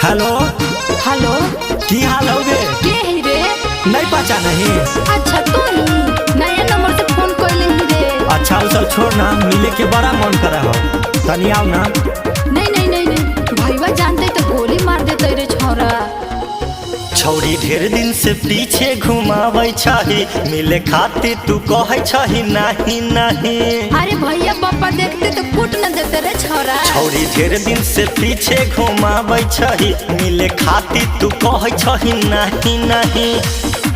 Hello hello. की हाल हो गे? के ही रे? नहीं पहचान नहीं। अच्छा तू ही नया नंबर से फोन कैले ही रे। अच्छा वो सब छोड़ ना, मिले के बड़ा मन करे हो, तनी आओ ना। नहीं नहीं नहीं नहीं, भईवा जानते तो गोली मार देते रे छोरा। छौरी ढेर दिन से पीछे घुमावे छही, मिले खातिर तू कहे छही नहीं नहीं। अरे भैया पापा देखते तो कूट न देते रे छोरा। छौरी ढेर दिन से पीछे घुमावे छही, मिले खातिर तू कहे छही नहीं नहीं।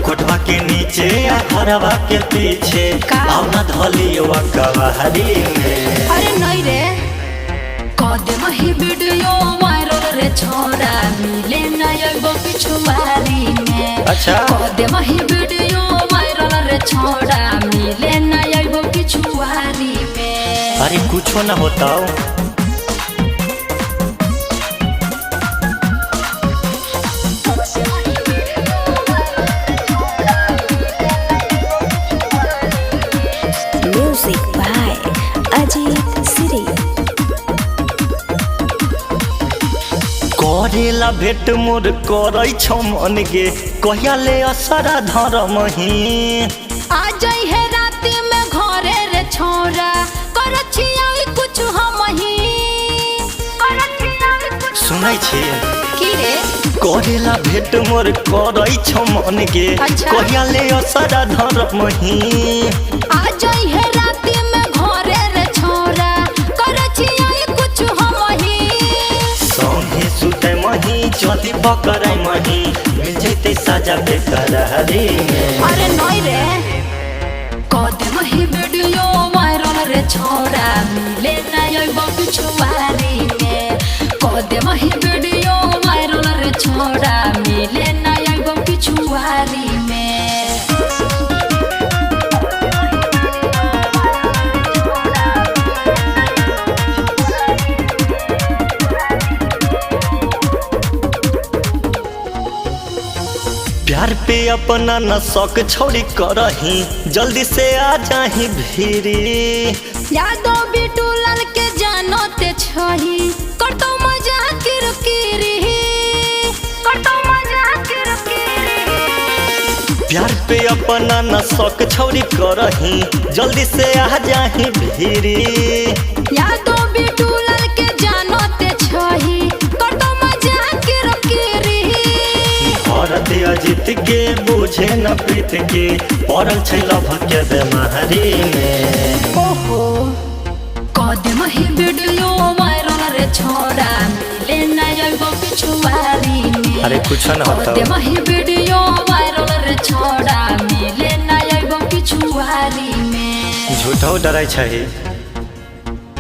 कोटवा के नीचे या घरवा के पीछे आओ ना धलियो कवारी में। अरे नहीं रे, कदम ही वीडियो वायरल रे छोरा, मिले नया पिछुआरी में। अच्छा कदम ही वीडियो वायरल रे छोरा, मिले नया पिछुआरी में। अरे कुछो ना होता हो। Music by Ajit Siri। करेला भेट मोर करे छौ मन गे, कहिया ले असरा धरम ही। आ जाई है राती में घरे रे छोरा, कर छिया कुछ हम ही। सुनै छी की रे? करेला भेट मोर करे छौ मन गे, अच्छा। कहिया ले असरा धरम ही। आ जाई है राती में घरे रे छोरा, कर छिया कुछ हम ही। संगे सुते मही चली पकड़ै मही, मिल जैते साजा बेकरारी में। अरे नहीं रे, कदम ही वीडियो वायरल रे छोरा, मिले नया पिछुआरी में। कदम ही वीडियो वायरल रे छोरा, मिले नया पिछुआरी में। प्यार पे अपना न शौक छोड़ी करही, जल्दी से आ जाही भीरी। यादों बिटू लाल के जानो ते छही, करतो मजा किरकिरी, करतो मजा किरकिरी। प्यार पे अपना न शौक छोड़ी करही, जल्दी से आ जाही भीरी। यादों बिटू लाल के जानो ते छही, करतो मजा किरकिरी। भरत अजित के बुझे न प्रीत के, पड़ल छै लभ के बेमारी में। ओहो, कदम ही वीडियो वायरल रे छोरा, मिले नया पिछुआरी में। अरे कुछ न होता। कदम ही वीडियो वायरल रे छोरा, मिले नया पिछुआरी में। झूठो डरै छै।